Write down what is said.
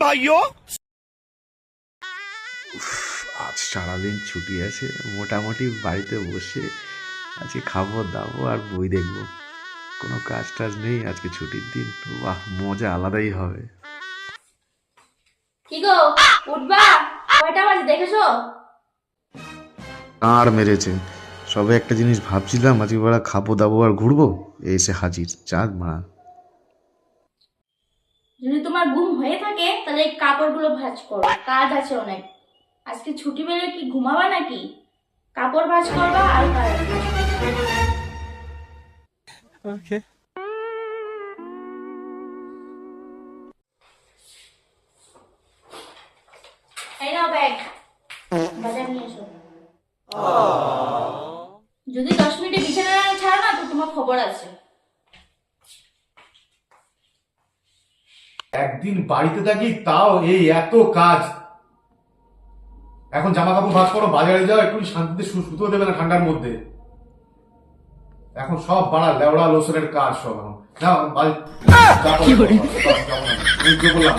भाइयों। আজ সারাদিন ছুটি আছে, মোটামুটি বাড়িতে বসে আজকে খাবো দাবো আর বই দেখবো। কোনো কাজ টাজ নেই, আজকে ছুটির দিন। বাহ, মজা আলাদাই হবে। কি গো, উঠবা? কয়টা বাজে দেখেছো? আর মেরেছে। সবে একটা জিনিস ভাবছিলাম, আজকে বেলা খাবো দাবো আর ঘুরবো, এসে হাজির চাঁদ মা। যদি তোমার ঘুম হয়ে থাকে তাহলে এই কাপড়গুলো ভাঁজ করো, কাজ আছে অনেক। আজকে ছুটি পেলে কি ঘুমাবা নাকি? কাপড় ভাঁজ করবা আর কাজ আছে। ओके। এই নাও ব্যাগ, বাজার নিয়ে এসো। যদি 10 মিনিটে বিছানা না ছাড়ো না তো তোমার খবর আছে। একদিন বাড়িতে থাকি তাও এই এত কাজ। এখন জামা কাপড় ভাঁজ করো, বাজারে যাও, একটু শান্তিতে শুতেও দেবে না ঠান্ডার মধ্যে। এখন সব পাড়া লেওড়া লোসরের কাজ সব। এখন যাও বললাম